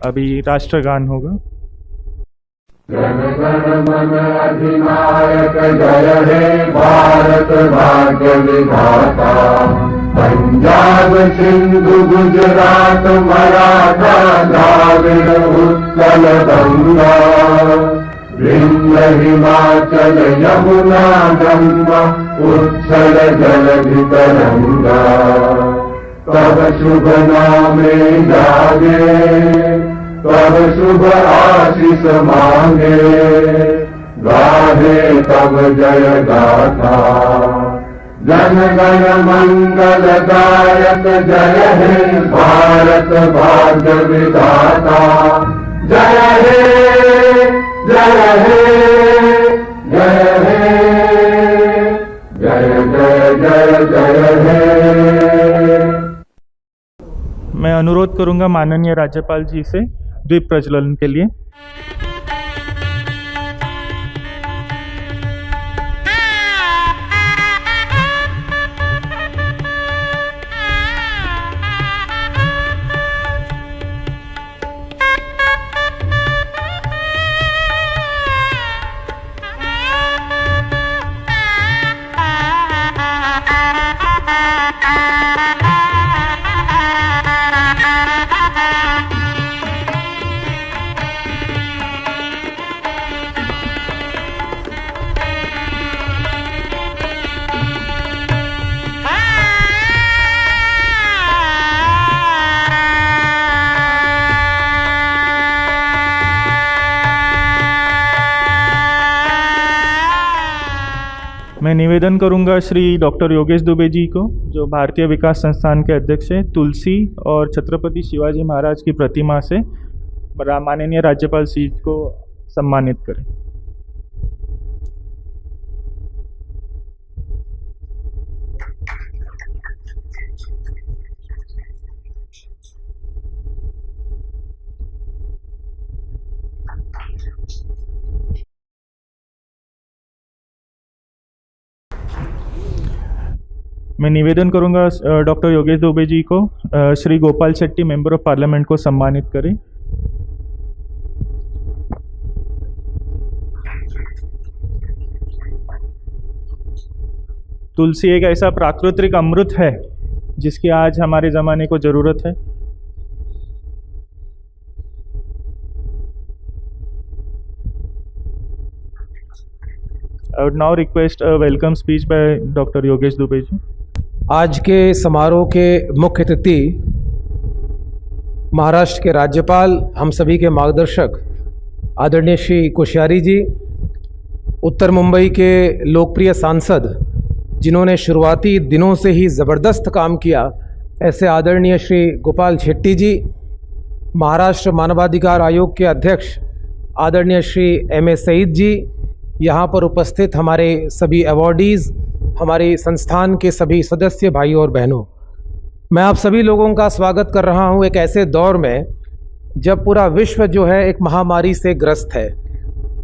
अभी राष्ट्रगान होगा। जन गण मन अधिनायक जय हे भारत भाग्य विधाता। पंजाब सिंधु गुजरात मराठा द्राविड़ उत्कल गंगा। विंध्य हिमाचल यमुना गंगा उच्छल जलधि तरंगा। तब शुभ नामे जागे तब शुभ आशीष मांगे। गाहे तब जय गाथा जन गण मंगल दायक जय हे भारत भाग्य विधाता। जय हे जय हे जय हे जय जय जय जय हे। मैं अनुरोध करूंगा माननीय राज्यपाल जी से द्वीप प्रज्वलन के लिए। मैं निवेदन करूंगा श्री डॉक्टर योगेश दुबे जी को, जो भारतीय विकास संस्थान के अध्यक्ष हैं, तुलसी और छत्रपति शिवाजी महाराज की प्रतिमा से माननीय राज्यपाल जी को सम्मानित करें। मैं निवेदन करूंगा डॉक्टर योगेश दुबे जी को Shri Gopal Shetty member of parliament को सम्मानित करें। तुलसी एक ऐसा प्राकृतिक अमृत है जिसकी आज हमारे ज़माने को ज़रूरत है। I would now request a welcome speech by Dr. Yogesh Dubey ji. आज के समारोह के मुख्य अतिथि महाराष्ट्र के राज्यपाल, हम सभी के मार्गदर्शक आदरणीय श्री कोश्यारी जी, उत्तर मुंबई के लोकप्रिय सांसद जिन्होंने शुरुआती दिनों से ही ज़बरदस्त काम किया, ऐसे आदरणीय श्री गोपाल शेट्टी जी, महाराष्ट्र मानवाधिकार आयोग के अध्यक्ष आदरणीय श्री M.A. सईद जी, यहाँ पर उपस्थित हमारे सभी अवॉर्डीज़, हमारे संस्थान के सभी सदस्य भाई और बहनों, मैं आप सभी लोगों का स्वागत कर रहा हूँ एक ऐसे दौर में जब पूरा विश्व जो है एक महामारी से ग्रस्त है।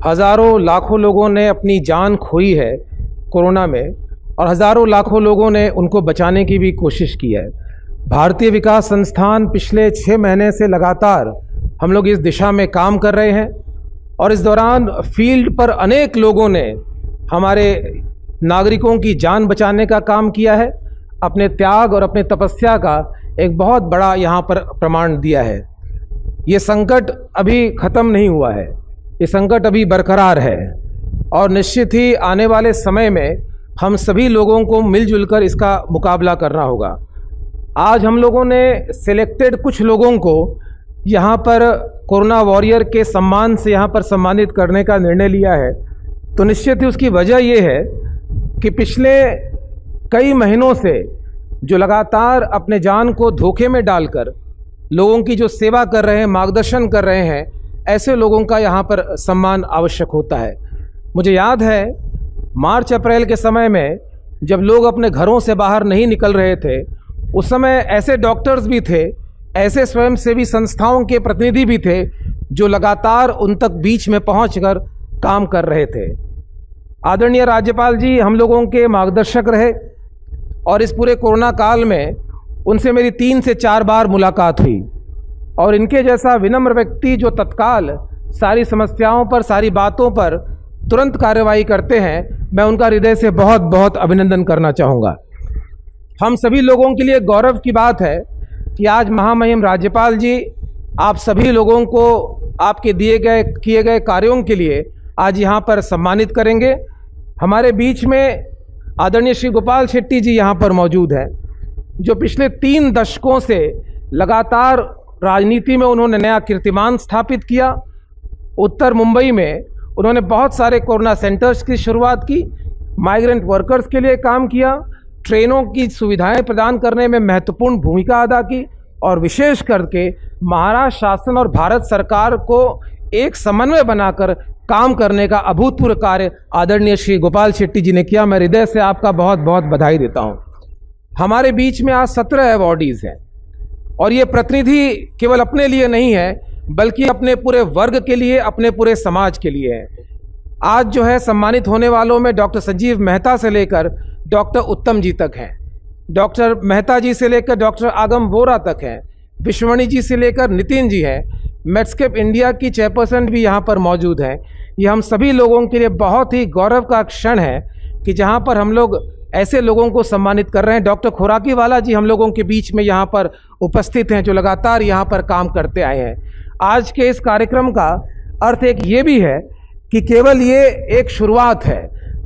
हज़ारों लाखों लोगों ने अपनी जान खोई है कोरोना में और हज़ारों लाखों लोगों ने उनको बचाने की भी कोशिश की है। भारतीय विकास संस्थान पिछले 6 महीने से लगातार हम लोग इस दिशा में काम कर रहे हैं और इस दौरान फील्ड पर अनेक लोगों ने हमारे नागरिकों की जान बचाने का काम किया है। अपने त्याग और अपने तपस्या का एक बहुत बड़ा यहाँ पर प्रमाण दिया है। ये संकट अभी ख़त्म नहीं हुआ है, ये संकट अभी बरकरार है और निश्चित ही आने वाले समय में हम सभी लोगों को मिलजुल कर इसका मुकाबला करना होगा। आज हम लोगों ने सिलेक्टेड कुछ लोगों को यहाँ पर कोरोना वॉरियर के सम्मान से यहाँ पर सम्मानित करने का निर्णय लिया है, तो निश्चित ही उसकी वजह ये है कि पिछले कई महीनों से जो लगातार अपने जान को धोखे में डालकर लोगों की जो सेवा कर रहे हैं, मार्गदर्शन कर रहे हैं, ऐसे लोगों का यहाँ पर सम्मान आवश्यक होता है। मुझे याद है मार्च अप्रैल के समय में जब लोग अपने घरों से बाहर नहीं निकल रहे थे, उस समय ऐसे डॉक्टर्स भी थे, ऐसे स्वयंसेवी संस्थाओं के प्रतिनिधि भी थे जो लगातार उन तक बीच में पहुंचकर काम कर रहे थे। आदरणीय राज्यपाल जी हम लोगों के मार्गदर्शक रहे और इस पूरे कोरोना काल में उनसे मेरी 3 से 4 बार मुलाकात हुई और इनके जैसा विनम्र व्यक्ति जो तत्काल सारी समस्याओं पर, सारी बातों पर तुरंत कार्रवाई करते हैं, मैं उनका हृदय से बहुत बहुत अभिनंदन करना चाहूँगा। हम सभी लोगों के लिए गौरव की बात है कि आज महामहिम राज्यपाल जी आप सभी लोगों को आपके किए गए कार्यों के लिए आज यहाँ पर सम्मानित करेंगे। हमारे बीच में आदरणीय श्री गोपाल शेट्टी जी यहाँ पर मौजूद हैं, जो पिछले 3 दशकों से लगातार राजनीति में उन्होंने नया कीर्तिमान स्थापित किया। उत्तर मुंबई में उन्होंने बहुत सारे कोरोना सेंटर्स की शुरुआत की, माइग्रेंट वर्कर्स के लिए काम किया, ट्रेनों की सुविधाएं प्रदान करने में महत्वपूर्ण भूमिका अदा की और विशेष करके महाराष्ट्र शासन और भारत सरकार को एक समन्वय बनाकर काम करने का अभूतपूर्व कार्य आदरणीय श्री गोपाल शेट्टी जी ने किया। मैं हृदय से आपका बहुत बहुत बधाई देता हूं। हमारे बीच में आज 17 अवॉर्डीज हैं और ये प्रतिनिधि केवल अपने लिए नहीं है बल्कि अपने पूरे वर्ग के लिए, अपने पूरे समाज के लिए है। आज जो है सम्मानित होने वालों में डॉक्टर संजीव मेहता से लेकर डॉक्टर उत्तम जी तक हैं, डॉक्टर मेहता जी से लेकर डॉक्टर आगम वोरा तक हैं, विश्वमणि जी से लेकर नितिन जी हैं, मेडस्केप इंडिया की चेयरपर्सन भी यहाँ पर मौजूद हैं। ये हम सभी लोगों के लिए बहुत ही गौरव का क्षण है कि जहाँ पर हम लोग ऐसे लोगों को सम्मानित कर रहे हैं। डॉक्टर खुराकीवाला जी हम लोगों के बीच में यहाँ पर उपस्थित हैं, जो लगातार यहाँ पर काम करते आए हैं। आज के इस कार्यक्रम का अर्थ एक ये भी है कि केवल ये एक शुरुआत है,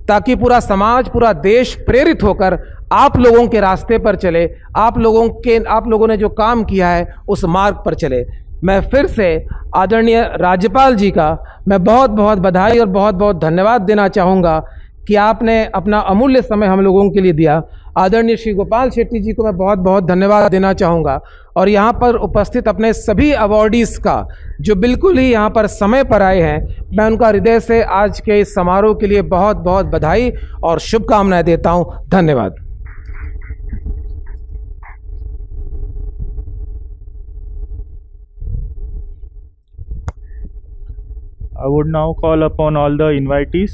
ताकि पूरा समाज, पूरा देश प्रेरित होकर आप लोगों के रास्ते पर चले, आप लोगों ने जो काम किया है उस मार्ग पर चले। मैं फिर से आदरणीय राज्यपाल जी का मैं बहुत बहुत बधाई और बहुत बहुत धन्यवाद देना चाहूँगा कि आपने अपना अमूल्य समय हम लोगों के लिए दिया। आदरणीय श्री गोपाल शेट्टी जी को मैं बहुत बहुत धन्यवाद देना चाहूँगा और यहाँ पर उपस्थित अपने सभी अवॉर्डीज़ का जो बिल्कुल ही यहाँ पर समय पर आए हैं, मैं उनका हृदय से आज के इस समारोह के लिए बहुत बहुत बधाई और शुभकामनाएं देता हूँ। धन्यवाद। I would now call upon all the invitees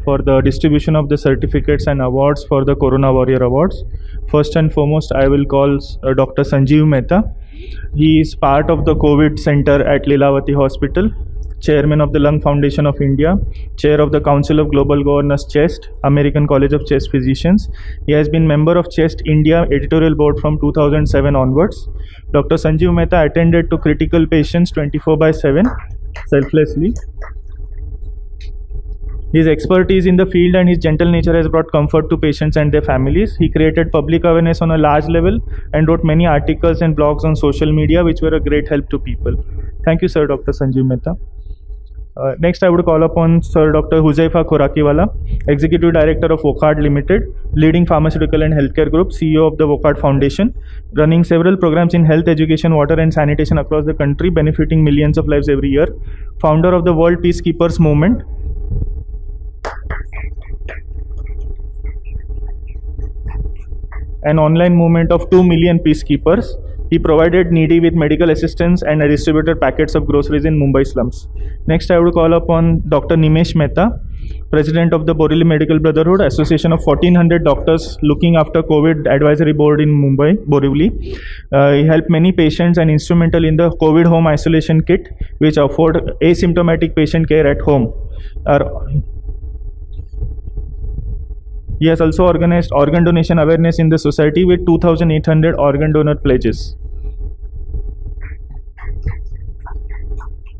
for the distribution of the certificates and awards for the Corona Warrior Awards. First and foremost, I will call Dr. Sanjeev Mehta. He is part of the COVID Center at Lilavati Hospital, Chairman of the Lung Foundation of India, Chair of the Council of Global Governors CHEST, American College of Chest Physicians. He has been member of CHEST India editorial board from 2007 onwards. Dr. Sanjeev Mehta attended to critical patients 24/7 selflessly. His expertise in the field and his gentle nature has brought comfort to patients and their families. He created public awareness on a large level and wrote many articles and blogs on social media which were a great help to people. Thank you, Sir Dr. Sanjeev Mehta. Next, I would call upon Sir Dr. Huzaifa Khurakiwala, Executive Director of Wockhardt Limited, leading pharmaceutical and healthcare group, CEO of the Wockhardt Foundation, running several programs in health, education, water and sanitation across the country, benefiting millions of lives every year. Founder of the World Peacekeepers Movement. An online movement of 2 million peacekeepers. He provided needy with medical assistance and distributed packets of groceries in Mumbai slums. Next, I would call upon Dr. Nimesh Mehta, President of the Borivali Medical Brotherhood, association of 1400 doctors looking after COVID advisory board in Mumbai, Borivali. He helped many patients and instrumental in the COVID home isolation kit, which afford asymptomatic patient care at home. He has also organized organ donation awareness in the society with 2,800 organ donor pledges.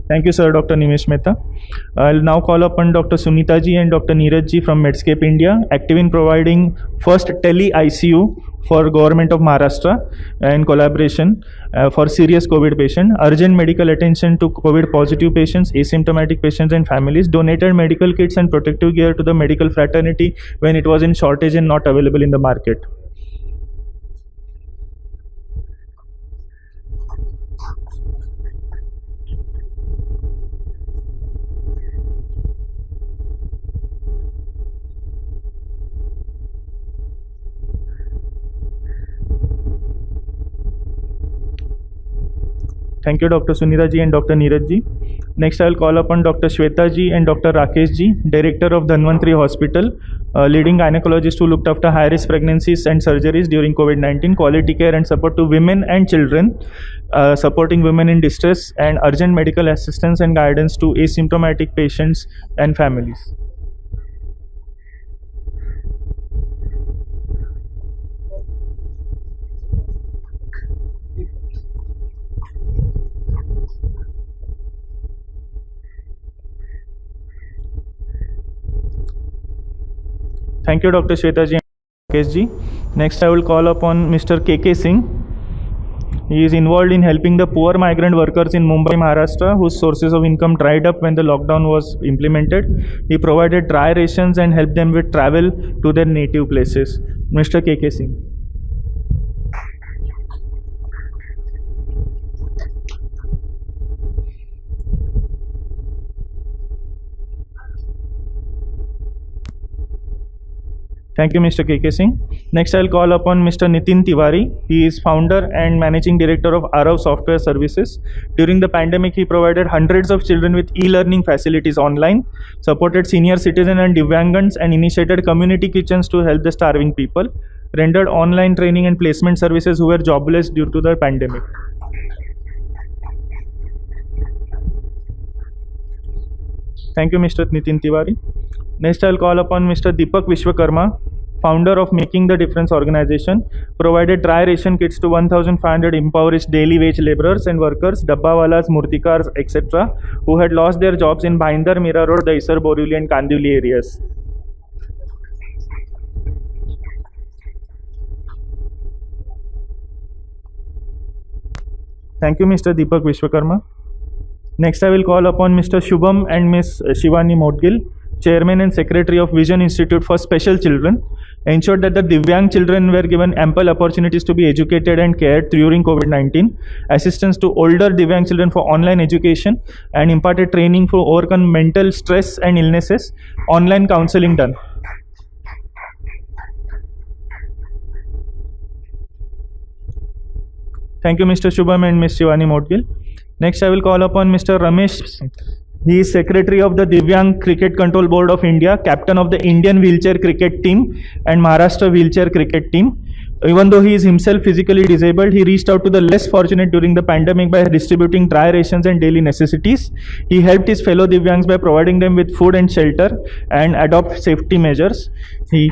Thank you, Sir Dr. Nimesh Mehta. I'll now call upon Dr. Sunita ji and Dr. Neeraj ji from Medscape India, active in providing first tele-ICU for Government of Maharashtra in collaboration for serious COVID patient, urgent medical attention to COVID positive patients, asymptomatic patients and families, donated medical kits and protective gear to the medical fraternity when it was in shortage and not available in the market. Thank you, Dr. Sunita ji and Dr. Neeraj ji. Next, I will call upon Dr. Shweta ji and Dr. Rakesh ji, Director of Dhanvantri Hospital, leading gynecologist who looked after high-risk pregnancies and surgeries during COVID-19, quality care and support to women and children, supporting women in distress, and urgent medical assistance and guidance to asymptomatic patients and families. Thank you, Dr. Shweta ji and Rakesh ji. Next, I will call upon Mr. KK Singh. He is involved in helping the poor migrant workers in Mumbai, Maharashtra, whose sources of income dried up when the lockdown was implemented. He provided dry rations and helped them with travel to their native places. Mr. KK Singh. Thank you, Mr. KK Singh. Next, I will call upon Mr. Nitin Tiwari. He is founder and managing director of Arav Software Services. During the pandemic, he provided hundreds of children with e-learning facilities online, supported senior citizens and Divyangans, and initiated community kitchens to help the starving people, rendered online training and placement services who were jobless due to the pandemic. Thank you, Mr. Nitin Tiwari. Next, I will call upon Mr. Deepak Vishwakarma, founder of Making the Difference organization, provided dry ration kits to 1,500 impoverished daily wage laborers and workers, dabbawalas, murtikars, etc., who had lost their jobs in Bhayandar, Mira Road, Daisar, Borivali and Kandivali areas. Thank you, Mr. Deepak Vishwakarma. Next, I will call upon Mr. Shubham and Ms. Shivani Modgil, Chairman and Secretary of Vision Institute for Special Children, ensured that the Divyang children were given ample opportunities to be educated and cared during COVID-19, assistance to older Divyang children for online education, and imparted training for overcome mental stress and illnesses, online counseling done. Thank you, Mr. Shubham and Ms. Shivani Modgil. Next, I will call upon Mr. Ramesh. He is Secretary of the Divyang Cricket Control Board of India, Captain of the Indian Wheelchair Cricket Team and Maharashtra Wheelchair Cricket Team. Even though he is himself physically disabled, he reached out to the less fortunate during the pandemic by distributing dry rations and daily necessities. He helped his fellow Divyangs by providing them with food and shelter and adopt safety measures. He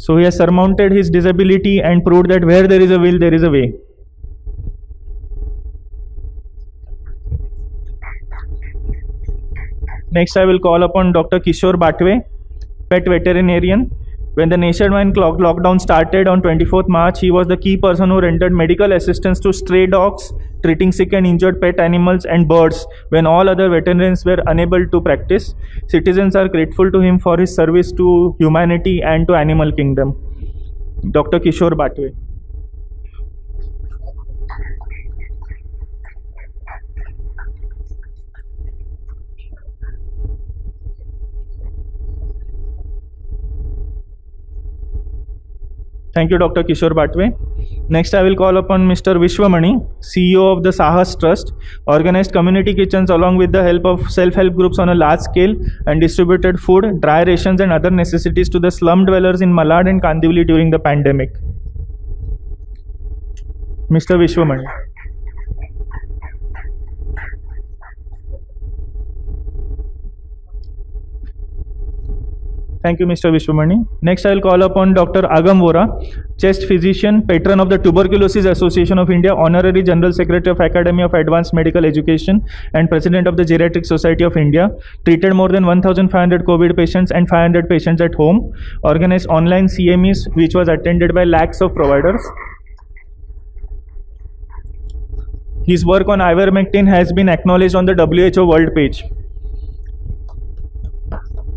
has surmounted his disability and proved that where there is a will, there is a way. Next, I will call upon Dr. Kishore Batwe, pet veterinarian. When the nationwide lockdown started on 24th March, he was the key person who rendered medical assistance to stray dogs, treating sick and injured pet animals and birds when all other veterinarians were unable to practice. Citizens are grateful to him for his service to humanity and to animal kingdom. Dr. Kishore Batwe. Thank you, Dr. Kishore Batwe. Next, I will call upon Mr. Vishwamani, CEO of the Sahas Trust, organized community kitchens along with the help of self-help groups on a large scale and distributed food, dry rations and other necessities to the slum dwellers in Malad and Kandivali during the pandemic. Mr. Vishwamani. Thank you, Mr. Vishwamani. Next, I will call upon Dr. Agam Vora, chest physician, patron of the Tuberculosis Association of India, Honorary General Secretary of Academy of Advanced Medical Education, and President of the Geriatric Society of India. Treated more than 1,500 COVID patients and 500 patients at home. Organized online CMEs, which was attended by lakhs of providers. His work on ivermectin has been acknowledged on the WHO World page.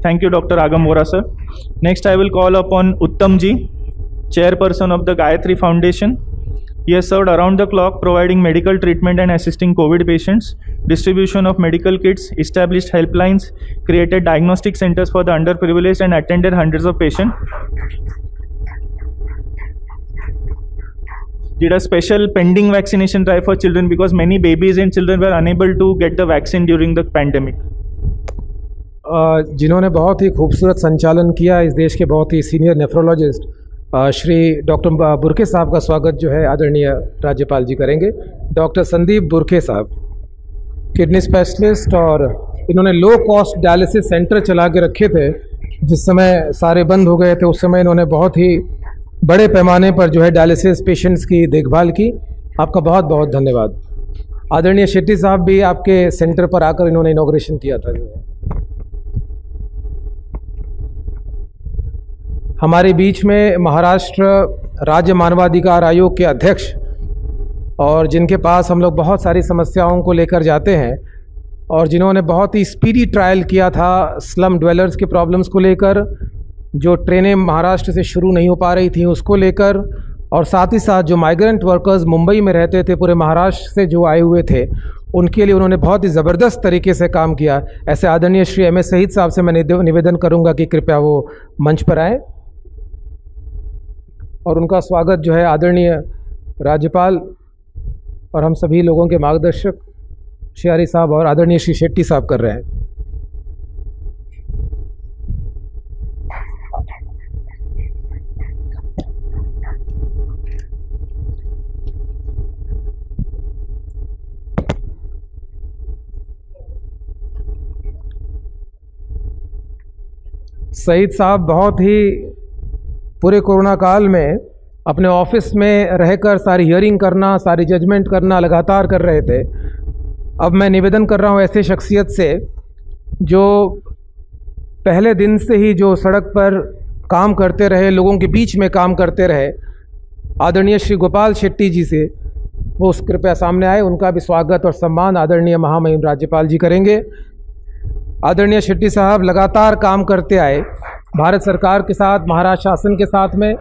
Thank you, Dr. Agam Vora, sir. Next, I will call upon Uttam ji, chairperson of the Gayatri Foundation. He has served around the clock providing medical treatment and assisting COVID patients, distribution of medical kits, established helplines, created diagnostic centers for the underprivileged and attended hundreds of patients. did a special pending vaccination drive for children because many babies and children were unable to get the vaccine during the pandemic. जिन्होंने बहुत ही खूबसूरत संचालन किया, इस देश के बहुत ही senior nephrologist Shri doctor बुरके साहब का स्वागत जो है आदरणीय राज्यपाल जी करेंगे। डॉक्टर संदीप बुरके साहब किडनी स्पेशलिस्ट, और इन्होंने लो कॉस्ट डायलिसिस सेंटर चला के रखे थे जिस समय सारे बंद हो गए थे। उस समय इन्होंने बहुत ही बड़े पैमाने पर जो है डायलिसिस पेशेंट्स की देखभाल की। आपका बहुत बहुत धन्यवाद। आदरणीय शेट्टी साहब भी आपके सेंटर पर आकर इन्होंने इनॉग्रेशन किया था। हमारे बीच में महाराष्ट्र राज्य मानवाधिकार आयोग के अध्यक्ष, और जिनके पास हम लोग बहुत सारी समस्याओं को लेकर जाते हैं, और जिन्होंने बहुत ही स्पीडी ट्रायल किया था स्लम ड्वेलर्स के प्रॉब्लम्स को लेकर, जो ट्रेनें महाराष्ट्र से शुरू नहीं हो पा रही थी उसको लेकर, और साथ ही साथ जो माइग्रेंट वर्कर्स मुंबई में रहते थे पूरे महाराष्ट्र से जो आए हुए थे, उनके लिए उन्होंने बहुत ही ज़बरदस्त तरीके से काम किया। ऐसे आदरणीय श्री MS शहीद साहब से मैं निवेदन करूंगा कि कृपया वो मंच पर आए और उनका स्वागत जो है आदरणीय राज्यपाल और हम सभी लोगों के मार्गदर्शक शियारी साहब और आदरणीय श्री शेट्टी साहब कर रहे हैं। शहीद साहब बहुत ही पूरे कोरोना काल में अपने ऑफिस में रहकर सारी हियरिंग करना, सारी जजमेंट करना लगातार कर रहे थे। अब मैं निवेदन कर रहा हूँ ऐसे शख्सियत से जो पहले दिन से ही जो सड़क पर काम करते रहे, लोगों के बीच में काम करते रहे, आदरणीय श्री गोपाल शेट्टी जी से, वो उस कृपया सामने आए। उनका भी स्वागत और सम्मान आदरणीय महामहिम राज्यपाल जी करेंगे। आदरणीय शेट्टी साहब लगातार काम करते आए भारत सरकार के साथ, महाराष्ट्र शासन के साथ में,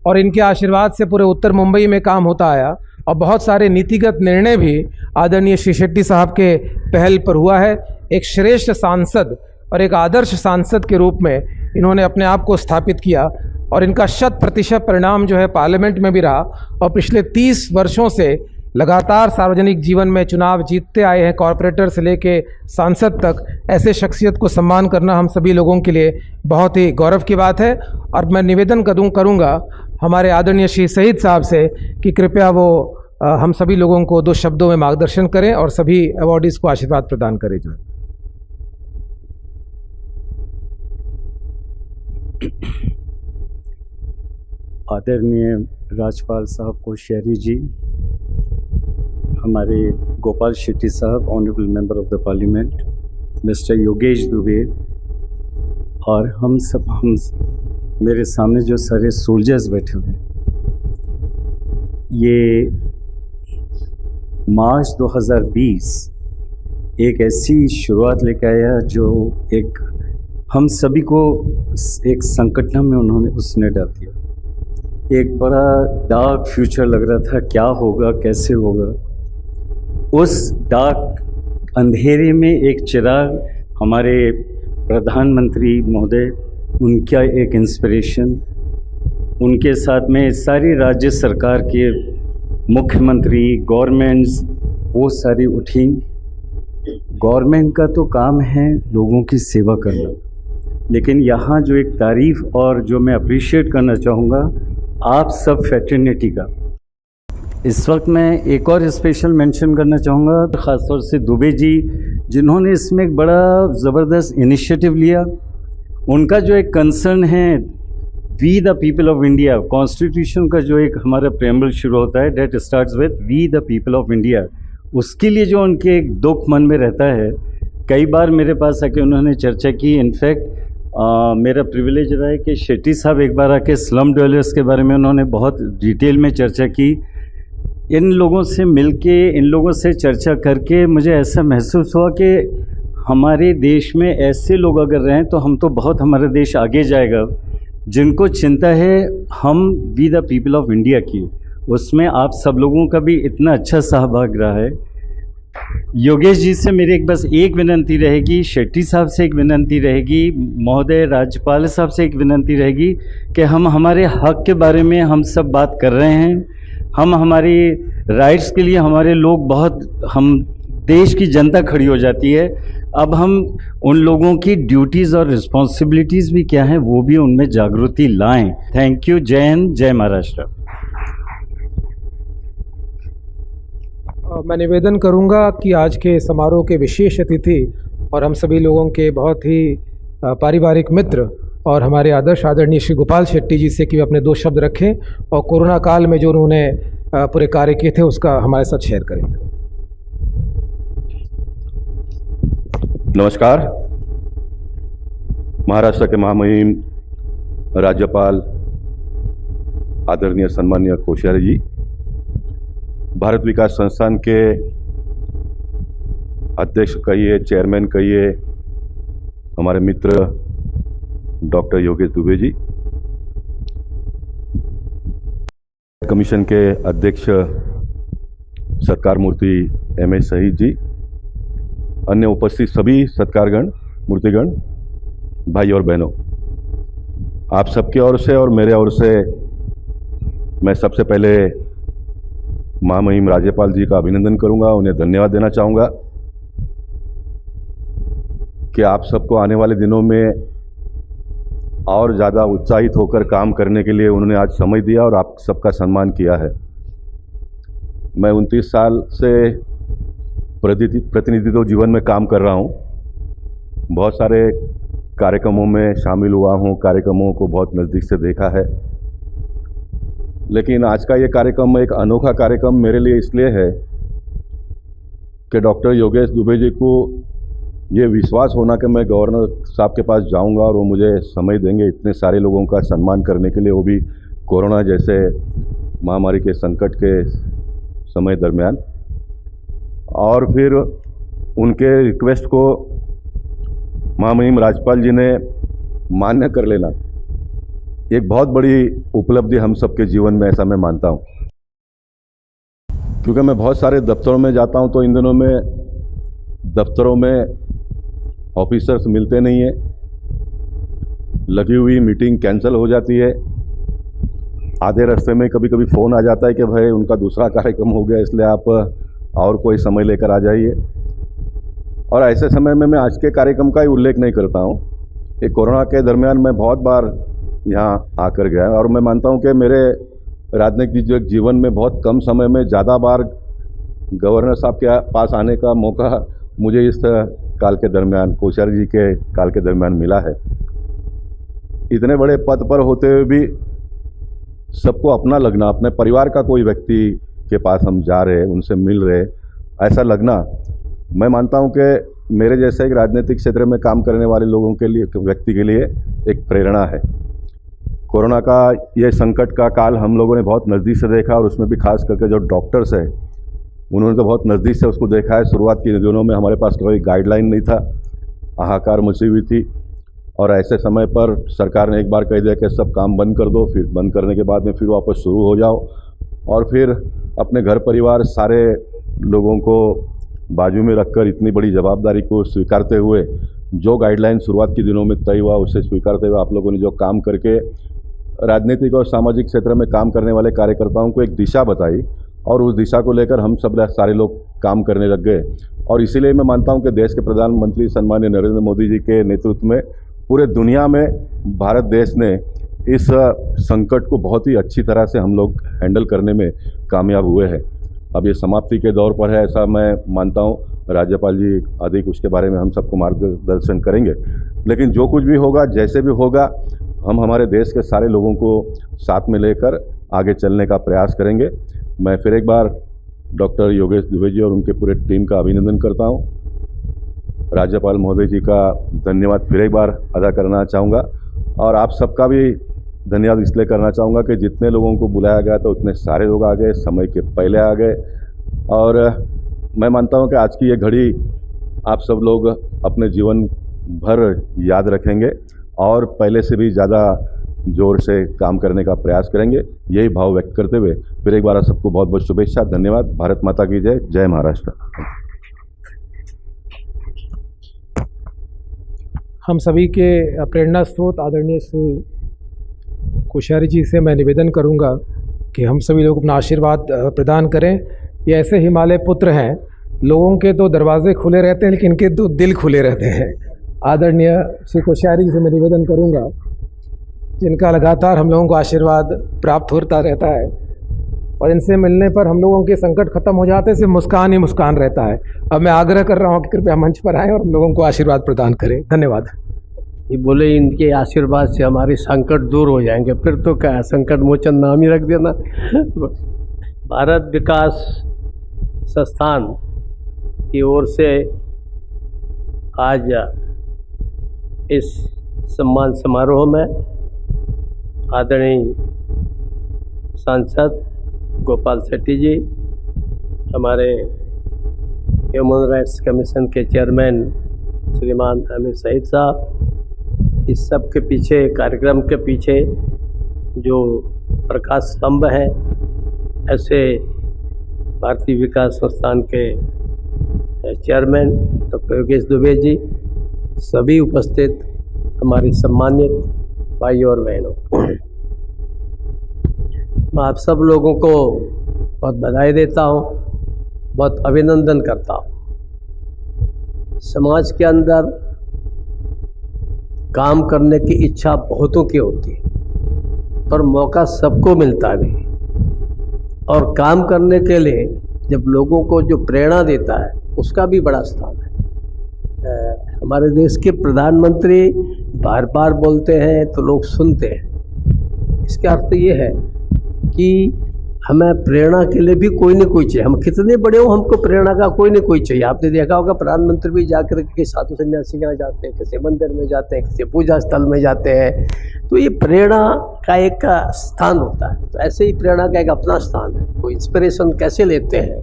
और इनके आशीर्वाद से पूरे उत्तर मुंबई में काम होता आया और बहुत सारे नीतिगत निर्णय भी आदरणीय श्री शेट्टी साहब के पहल पर हुआ है। एक श्रेष्ठ सांसद और एक आदर्श सांसद के रूप में इन्होंने अपने आप को स्थापित किया और इनका 100% परिणाम जो है पार्लियामेंट में भी रहा, और पिछले 30 वर्षों से लगातार सार्वजनिक जीवन में चुनाव जीतते आए हैं, कॉरपोरेटर से लेके सांसद तक। ऐसे शख्सियत को सम्मान करना हम सभी लोगों के लिए बहुत ही गौरव की बात है। और मैं निवेदन करूँगा हमारे आदरणीय श्री शहीद साहब से कि कृपया वो हम सभी लोगों को 2 शब्दों में मार्गदर्शन करें और सभी अवॉर्डीज़ को आशीर्वाद प्रदान करें। जो आदरणीय राज्यपाल साहब कोश्यारी जी, हमारे गोपाल शेट्टी साहब, honourable member of the parliament, mister Yogesh Dubey, और हम मेरे सामने जो सारे सोल्जर्स बैठे हुए हैं, ये मार्च 2020 एक ऐसी शुरुआत लेकर आया जो एक हम सभी को एक संकट में उन्होंने उसने डाल दिया। एक बड़ा डार्क फ्यूचर लग रहा था, क्या होगा, कैसे होगा। उस डार्क अंधेरे में एक चिराग हमारे प्रधानमंत्री महोदय, उनका एक इंस्पिरेशन, उनके साथ में सारी राज्य सरकार के मुख्यमंत्री, गवर्नमेंट्स, वो सारी उठी। गवर्नमेंट का तो काम है लोगों की सेवा करना, लेकिन यहाँ जो एक तारीफ़ और जो मैं अप्रिशिएट करना चाहूँगा आप सब फ्रेटर्निटी का, इस वक्त मैं एक और स्पेशल मेंशन करना चाहूँगा, ख़ासतौर से दुबे जी, जिन्होंने इसमें एक बड़ा ज़बरदस्त इनिशिएटिव लिया। उनका जो एक कंसर्न है we the people of India, constitution का जो एक हमारा प्रेम्बल शुरू होता है, that starts with we the people of India, उसके लिए जो उनके एक दुख मन में रहता है, कई बार मेरे पास आके उन्होंने चर्चा की। इनफैक्ट मेरा प्रिविलेज रहा है कि शेट्टी साहब एक बार आके स्लम ड्वेलर्स के बारे में उन्होंने बहुत डिटेल में चर्चा की। इन लोगों से मिलके, इन लोगों से चर्चा करके मुझे ऐसा महसूस हुआ कि हमारे देश में ऐसे लोग अगर रहें तो हम तो बहुत, हमारा देश आगे जाएगा। जिनको चिंता है हम we the people of India की, उसमें आप सब लोगों का भी इतना अच्छा सहभाग रहा है। योगेश जी से मेरी बस एक विनंती रहेगी, शेट्टी साहब से एक विनंती रहेगी, महोदय राज्यपाल साहब से एक विनंती रहेगी कि हम हमारे हक के बारे में हम सब बात कर रहे हैं, हम हमारी राइट्स के लिए हमारे लोग बहुत, हम देश की जनता खड़ी हो जाती है। अब हम उन लोगों की ड्यूटीज़ और रिस्पॉन्सिबिलिटीज़ भी क्या हैं वो भी उनमें जागृति लाएं। Thank you. जय हिंद, जय महाराष्ट्र। मैं निवेदन करूंगा कि आज के समारोह के विशेष अतिथि और हम सभी लोगों के बहुत ही पारिवारिक मित्र और हमारे आदर्श आदरणीय श्री गोपाल शेट्टी जी से कि वे अपने 2 शब्द रखें और कोरोना काल में जो उन्होंने पूरे कार्य किए थे उसका हमारे साथ शेयर करें। नमस्कार। महाराष्ट्र के महामहिम राज्यपाल आदरणीय सम्माननीय कोश्यारी जी, भारत विकास संस्थान के अध्यक्ष कहिए, चेयरमैन कहिए, हमारे मित्र डॉक्टर योगेश दुबे जी, कमीशन के अध्यक्ष सत्कार मूर्ति एम.एस. शहीद जी, अन्य उपस्थित सभी सत्कारगण, मूर्तिगण, भाई और बहनों, आप सबके ओर से और मेरे ओर से मैं सबसे पहले महामहिम राज्यपाल जी का अभिनंदन करूंगा, उन्हें धन्यवाद देना चाहूँगा कि आप सबको आने वाले दिनों में और ज़्यादा उत्साहित होकर काम करने के लिए उन्होंने आज समय दिया और आप सबका सम्मान किया है। मैं 29 साल से प्रतिनिधित्व जीवन में काम कर रहा हूँ। बहुत सारे कार्यक्रमों में शामिल हुआ हूँ, कार्यक्रमों को बहुत नज़दीक से देखा है, लेकिन आज का ये कार्यक्रम एक अनोखा कार्यक्रम मेरे लिए इसलिए है कि डॉक्टर योगेश दुबे जी को ये विश्वास होना कि मैं गवर्नर साहब के पास जाऊंगा और वो मुझे समय देंगे इतने सारे लोगों का सम्मान करने के लिए, वो भी कोरोना जैसे महामारी के संकट के समय दरमियान। और फिर उनके रिक्वेस्ट को महामहिम राज्यपाल जी ने मान्य कर लेना एक बहुत बड़ी उपलब्धि हम सबके जीवन में, ऐसा मैं मानता हूँ। क्योंकि मैं बहुत सारे दफ्तरों में जाता हूँ तो इन दिनों में दफ्तरों में ऑफिसर्स मिलते नहीं है, लगी हुई मीटिंग कैंसिल हो जाती है, आधे रास्ते में कभी कभी फ़ोन आ जाता है कि भाई उनका दूसरा कार्यक्रम हो गया इसलिए आप और कोई समय लेकर आ जाइए। और ऐसे समय में मैं आज के कार्यक्रम का ही उल्लेख नहीं करता हूँ। ये कोरोना के दरमियान मैं बहुत बार यहाँ आकर गया और मैं मानता हूँ कि मेरे राजनीतिक जीवन में बहुत कम समय में ज़्यादा बार गवर्नर साहब के पास आने का मौका मुझे इस काल के दरमियान, कोश्यारी जी के काल के दरमियान मिला है। इतने बड़े पद पर होते हुए भी सबको अपना लगना, अपने परिवार का कोई व्यक्ति के पास हम जा रहे, उनसे मिल रहे, ऐसा लगना मैं मानता हूं कि मेरे जैसे एक राजनीतिक क्षेत्र में काम करने वाले लोगों के लिए, व्यक्ति के लिए एक प्रेरणा है। कोरोना का ये संकट का काल हम लोगों ने बहुत नज़दीक से देखा और उसमें भी खास करके जो डॉक्टर्स है उन्होंने तो बहुत नज़दीक से उसको देखा है। शुरुआत के दिनों में हमारे पास कोई गाइडलाइन नहीं था, हाहाकार मची हुई थी और ऐसे समय पर सरकार ने एक बार कह दिया कि सब काम बंद कर दो, फिर बंद करने के बाद में फिर वापस शुरू हो जाओ और फिर अपने घर परिवार सारे लोगों को बाजू में रखकर इतनी बड़ी जवाबदारी को स्वीकारते हुए जो गाइडलाइन शुरुआत के दिनों में तय हुआ उसे स्वीकारते हुए आप लोगों ने जो काम करके राजनीतिक और सामाजिक क्षेत्र में काम करने वाले कार्यकर्ताओं को एक दिशा बताई और उस दिशा को लेकर हम सब सारे लोग काम करने लग गए। और इसीलिए मैं मानता हूं कि देश के प्रधानमंत्री सम्माननीय नरेंद्र मोदी जी के नेतृत्व में पूरे दुनिया में भारत देश ने इस संकट को बहुत ही अच्छी तरह से हम लोग हैंडल करने में कामयाब हुए हैं। अब ये समाप्ति के दौर पर है ऐसा मैं मानता हूँ। राज्यपाल जी अधिक उसके बारे में हम सबको मार्गदर्शन करेंगे, लेकिन जो कुछ भी होगा, जैसे भी होगा, हम हमारे देश के सारे लोगों को साथ में लेकर आगे चलने का प्रयास करेंगे। मैं फिर एक बार डॉक्टर योगेश दुबे जी और उनके पूरे टीम का अभिनंदन करता हूं। राज्यपाल महोदय जी का धन्यवाद फिर एक बार अदा करना चाहूँगा और आप सबका भी धन्यवाद इसलिए करना चाहूँगा कि जितने लोगों को बुलाया गया था उतने सारे लोग आ गए, समय के पहले आ गए। और मैं मानता हूँ कि आज की ये घड़ी आप सब लोग अपने जीवन भर याद रखेंगे और पहले से भी ज़्यादा जोर से काम करने का प्रयास करेंगे। यही भाव व्यक्त करते हुए फिर एक बार आप सबको बहुत बहुत शुभेच्छा, धन्यवाद। भारत माता की जय, जय महाराष्ट्र। हम सभी के प्रेरणा स्रोत आदरणीय श्री कोश्यारी जी से मैं निवेदन करूंगा कि हम सभी लोग अपना आशीर्वाद प्रदान करें। ये ऐसे हिमालय पुत्र हैं, लोगों के तो दरवाजे खुले रहते हैं लेकिन इनके तो दिल खुले रहते हैं। आदरणीय श्री कोश्यारी जी से मैं निवेदन करूंगा, जिनका लगातार हम लोगों को आशीर्वाद प्राप्त होता रहता है और इनसे मिलने पर हम लोगों के संकट खत्म हो जाते हैं, सिर्फ मुस्कान ही मुस्कान रहता है। अब मैं आग्रह कर रहा हूँ कि कृपया मंच पर आएँ और हम लोगों को आशीर्वाद प्रदान करें। धन्यवाद। ये बोले इनके आशीर्वाद से हमारे संकट दूर हो जाएंगे, फिर तो क्या संकट मोचन नाम ही रख देना। भारत विकास संस्थान की ओर से आज इस सम्मान समारोह में आदरणीय सांसद गोपाल शेट्टी जी, हमारे ह्यूमन राइट्स कमीशन के चेयरमैन श्रीमान अमित सईद साहब, इस सब के पीछे, कार्यक्रम के पीछे जो प्रकाश स्तंभ हैं, ऐसे भारतीय विकास संस्थान के चेयरमैन डॉक्टर योगेश दुबे जी, सभी उपस्थित हमारे सम्मानित भाइयों और बहनों, मैं आप सब लोगों को बहुत बधाई देता हूँ, बहुत अभिनंदन करता हूँ। समाज के अंदर काम करने की इच्छा बहुतों की होती है, पर मौका सबको मिलता नहीं। और काम करने के लिए जब लोगों को जो प्रेरणा देता है, उसका भी बड़ा स्थान है। हमारे देश के प्रधानमंत्री बार बार बोलते हैं तो लोग सुनते हैं। इसका अर्थ ये है कि हमें प्रेरणा के लिए भी कोई न कोई चाहिए। हम कितने बड़े हो, हमको प्रेरणा का कोई न कोई चाहिए। आपने देखा होगा प्रधानमंत्री भी जाकर के साधु सन्यासी के यहाँ जाते हैं, किसी मंदिर में जाते हैं, किसी पूजा स्थल में जाते हैं, तो ये प्रेरणा का एक स्थान होता है। तो ऐसे ही प्रेरणा का एक अपना स्थान है। वो इंस्पिरेशन कैसे लेते हैं,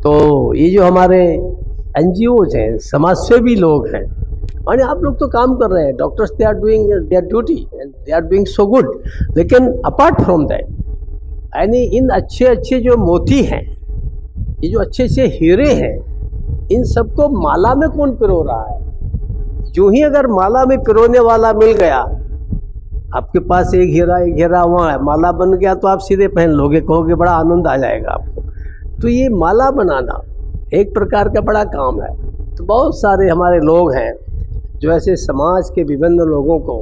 तो ये जो हमारे NGOs हैं, समाजसेवी लोग हैं, और आप लोग तो काम कर रहे हैं, doctors they are doing their duty and they are doing so good. लेकिन अपार्ट फ्रॉम दैट, यानी इन अच्छे अच्छे जो मोती हैं, ये जो अच्छे अच्छे हीरे हैं, इन सबको माला में कौन पिरो रहा है? यूं ही अगर माला में पिरोने वाला मिल गया, आपके पास एक हीरा वहाँ है, माला बन गया, तो आप सीधे पहन लोगे, कहोगे बड़ा आनंद आ जाएगा आपको। तो ये माला बनाना एक प्रकार का बड़ा काम है। तो बहुत सारे हमारे लोग हैं जो ऐसे समाज के विभिन्न लोगों को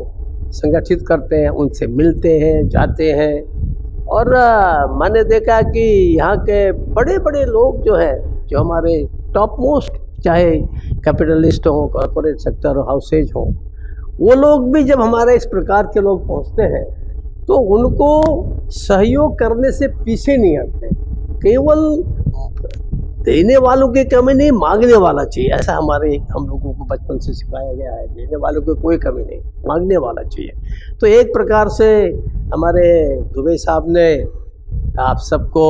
संगठित करते हैं, उनसे मिलते हैं, जाते हैं। और मैंने देखा कि यहाँ के बड़े बड़े लोग जो हैं, जो हमारे टॉप मोस्ट, चाहे कैपिटलिस्ट हों, कॉर्पोरेट सेक्टर हाउसेज हों, वो लोग भी जब हमारे इस प्रकार के लोग पहुँचते हैं तो उनको सहयोग करने से पीछे नहीं हटते। केवल देने वालों की कमी नहीं, मांगने वाला चाहिए, ऐसा हम लोगों को बचपन से सिखाया गया है। देने वालों की कोई कमी नहीं, मांगने वाला चाहिए। तो एक प्रकार से हमारे दुबे साहब ने आप सबको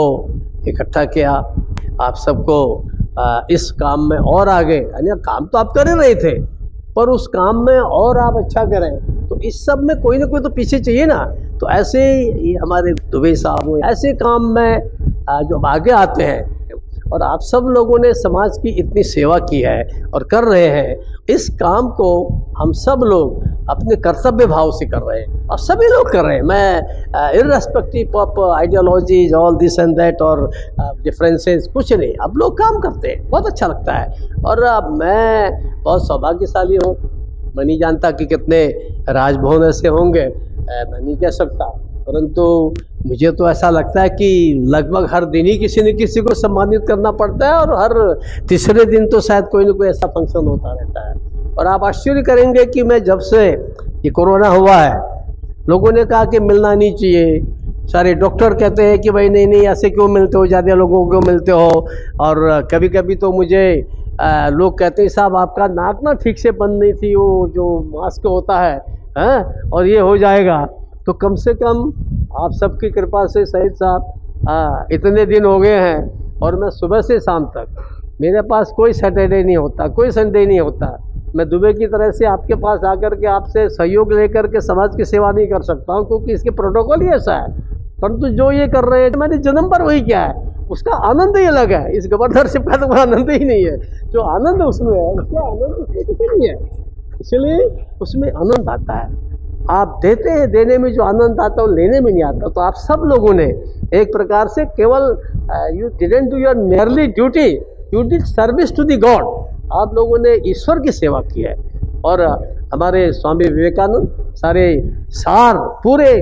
इकट्ठा किया, आप सबको इस काम में और आगे, यानी काम तो आप कर ही रहे थे, पर उस काम में और आप अच्छा करें, तो इस सब में कोई ना कोई तो पीछे चाहिए ना। तो ऐसे ही हमारे दुबे साहब ऐसे काम में जो आगे आते हैं, और आप सब लोगों ने समाज की इतनी सेवा की है और कर रहे हैं, इस काम को हम सब लोग अपने कर्तव्य भाव से कर रहे हैं, और सभी लोग कर रहे हैं। मैं irrespective of ideologies, all this and that और डिफरेंसेस, कुछ नहीं, अब लोग काम करते हैं, बहुत अच्छा लगता है। और मैं बहुत सौभाग्यशाली हूँ। मैं नहीं जानता कि कितने राजभवन ऐसे होंगे, मैं नहीं कह सकता, परंतु मुझे तो ऐसा लगता है कि लगभग हर दिन ही किसी न किसी को सम्मानित करना पड़ता है, और हर तीसरे दिन तो शायद कोई ना कोई ऐसा फंक्शन होता रहता है। और आप आश्चर्य करेंगे कि मैं जब से ये कोरोना हुआ है, लोगों ने कहा कि मिलना नहीं चाहिए, सारे डॉक्टर कहते हैं कि भाई नहीं ऐसे क्यों मिलते हो, ज़्यादा लोगों को मिलते हो। और कभी कभी तो मुझे लोग कहते हैं साहब आपका नाक ना ठीक से बंद नहीं थी, वो जो मास्क होता है, और ये हो जाएगा। तो कम से कम आप सबकी कृपा से सईद साहब इतने दिन हो गए हैं, और मैं सुबह से शाम तक, मेरे पास कोई सैटरडे नहीं होता, कोई संडे नहीं होता। मैं दुबई की तरह से आपके पास आकर के आपसे सहयोग लेकर के समाज की सेवा नहीं कर सकता हूँ, क्योंकि इसके प्रोटोकॉल ही ऐसा है। परंतु जो ये कर रहे हैं, मैंने जन्म पर वही किया है, उसका आनंद ही अलग है। इस गवर्नरशिप का तो कोई आनंद ही नहीं है, जो आनंद उसमें है उसका आनंद उसमें नहीं है, इसलिए उसमें आनंद आता है। आप देते हैं, देने में जो आनंद आता है वो लेने में नहीं आता। तो आप सब लोगों ने एक प्रकार से केवल you didn't do your merely duty, you did service to the God. आप लोगों ने ईश्वर की सेवा की है। और हमारे स्वामी विवेकानंद सारे सार पूरे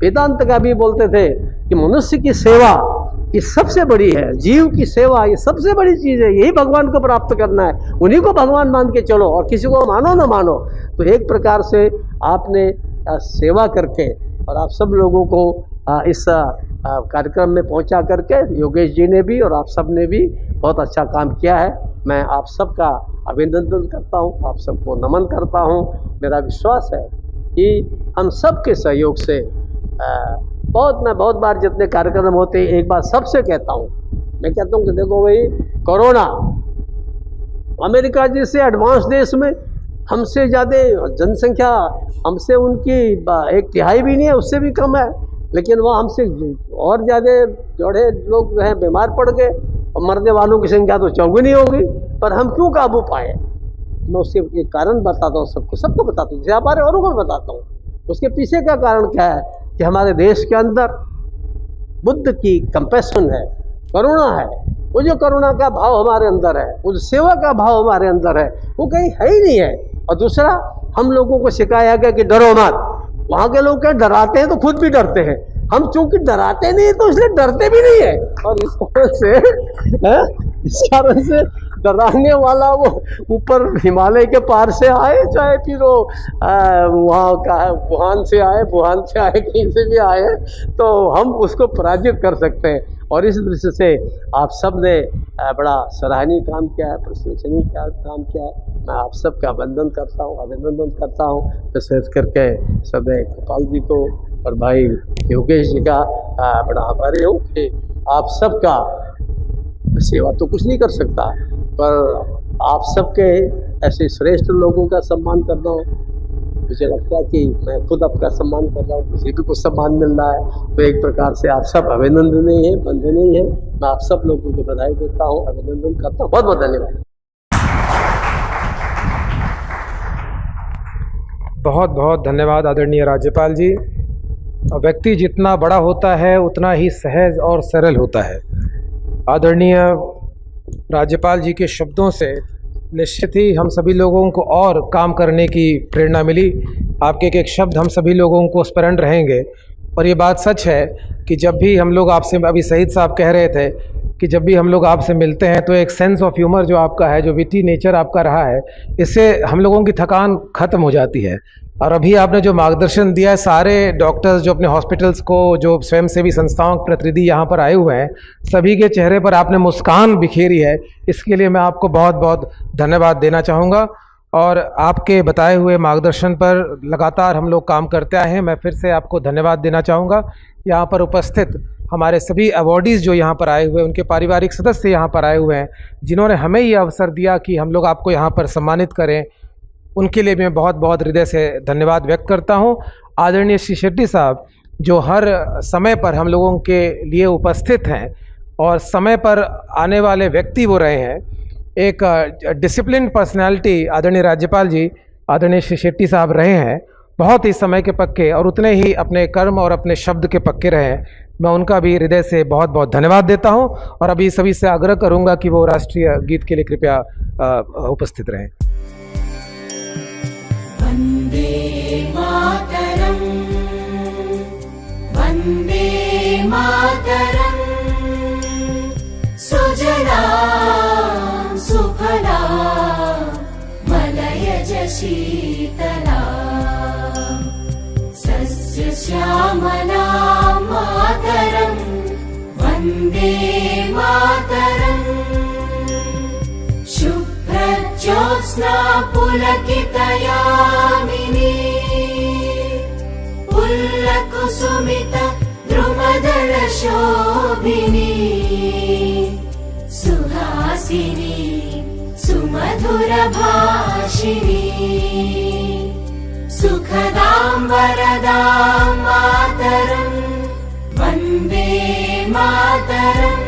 वेदांत का भी बोलते थे कि मनुष्य की सेवा ये सबसे बड़ी है, जीव की सेवा ये सबसे बड़ी चीज़ है, यही भगवान को प्राप्त करना है, उन्हीं को भगवान मान के चलो और किसी को मानो ना मानो। तो एक प्रकार से आपने सेवा करके और आप सब लोगों को इस कार्यक्रम में पहुंचा करके योगेश जी ने भी और आप सब ने भी बहुत अच्छा काम किया है। मैं आप सबका अभिनंदन करता हूं, आप सबको नमन करता हूं। मेरा विश्वास है कि हम सब के सहयोग से मैं बहुत बार जितने कार्यक्रम होते हैं एक बार सबसे कहता हूं, मैं कहता हूं कि देखो भाई, कोरोना अमेरिका जैसे एडवांस देश में हमसे ज़्यादा जनसंख्या, हमसे उनकी 1/3 भी नहीं है, उससे भी कम है, लेकिन वह हमसे और ज़्यादा जोड़े लोग जो हैं बीमार पड़ गए और मरने वालों की संख्या तो चौगुनी होगी। पर हम क्यों काबू पाए? मैं उसके एक कारण बताता हूँ, सबको बताता हूँ, हमारे औरों को बताता हूँ। उसके पीछे का कारण क्या है कि हमारे देश के अंदर बुद्ध की कंपैशन है, करुणा है। वो जो करुणा का भाव हमारे अंदर है, वो जो सेवा का भाव हमारे अंदर है, वो कहीं है ही नहीं है। और दूसरा, हम लोगों को सिखाया गया कि डरो मत। वहाँ के लोग क्या डराते हैं तो खुद भी डरते हैं, हम चूंकि डराते नहीं तो इसलिए डरते भी नहीं है। और इस कारण से डराने वाला वो ऊपर हिमालय के पार से आए, चाहे फिर वो वहाँ का वुहान से आए, कहीं से भी आए, तो हम उसको पराजित कर सकते हैं। और इस दृष्टि से आप सब ने बड़ा सराहनीय काम किया है, प्रशंसनीय काम किया है। मैं आप सबका अभिनंदन करता हूँ, विशेष करके सदैव गोपाल जी को और भाई योगेश जी का बड़ा आभारी हूँ कि आप सबका सेवा तो कुछ नहीं कर सकता, पर आप सबके ऐसे श्रेष्ठ लोगों का सम्मान करना हो, मुझे लगता है कि मैं खुद आपका सम्मान कर रहा हूँ, किसी भी को सम्मान मिल रहा है, तो एक प्रकार से आप सब अभिनंदनीय है, वंदनीय है। मैं आप सब लोगों को बधाई देता हूँ, अभिनंदन करता हूँ। बहुत बहुत धन्यवाद। बहुत बहुत धन्यवाद आदरणीय राज्यपाल जी। व्यक्ति जितना बड़ा होता है उतना ही सहज और सरल होता है। आदरणीय राज्यपाल जी के शब्दों से निश्चित ही हम सभी लोगों को और काम करने की प्रेरणा मिली। आपके एक एक शब्द हम सभी लोगों को स्मरण रहेंगे। और ये बात सच है कि जब भी हम लोग आपसे, अभी शहीद साहब कह रहे थे कि जब भी हम लोग आपसे मिलते हैं तो एक सेंस ऑफ ह्यूमर जो आपका है, जो विटी नेचर आपका रहा है, इससे हम लोगों की थकान ख़त्म हो जाती है। और अभी आपने जो मार्गदर्शन दिया है, सारे डॉक्टर्स जो अपने हॉस्पिटल्स को, जो स्वयंसेवी संस्थाओं के प्रतिनिधि यहाँ पर आए हुए हैं, सभी के चेहरे पर आपने मुस्कान बिखेरी है। इसके लिए मैं आपको बहुत बहुत धन्यवाद देना चाहूँगा। और आपके बताए हुए मार्गदर्शन पर लगातार हम लोग काम करते आए हैं। मैं फिर से आपको धन्यवाद देना चाहूँगा। यहाँ पर उपस्थित हमारे सभी अवॉर्डीज़ जो यहाँ पर आए हुए हैं, उनके पारिवारिक सदस्य यहाँ पर आए हुए हैं, जिन्होंने हमें ये अवसर दिया कि हम लोग आपको यहाँ पर सम्मानित करें, उनके लिए मैं बहुत बहुत हृदय से धन्यवाद व्यक्त करता हूँ। आदरणीय श्री शेट्टी साहब जो हर समय पर हम लोगों के लिए उपस्थित हैं और समय पर आने वाले व्यक्ति वो रहे हैं। एक डिसिप्लिन पर्सनालिटी आदरणीय राज्यपाल जी, आदरणीय श्री शेट्टी साहब रहे हैं, बहुत ही समय के पक्के और उतने ही अपने कर्म और अपने शब्द के पक्के रहे हैं। मैं उनका भी हृदय से बहुत बहुत धन्यवाद देता हूं। और अभी सभी से आग्रह करूंगा कि वो राष्ट्रीय गीत के लिए कृपया उपस्थित रहें। वंदे मातरम, वंदे मातरम, सुजलां सुफलां मलयज शीतलां, सस्य श्यामलां मातरं, वन्दे मातरम्। शुभ्रज्योत्स्ना पुलकितयामिनी, पुल्लकुसुमित द्रुमदलशोभिनी, सुहासिनी सुमधुरभाषिणी, सुखदां वरदां मातरं, वन्दे मातरम्।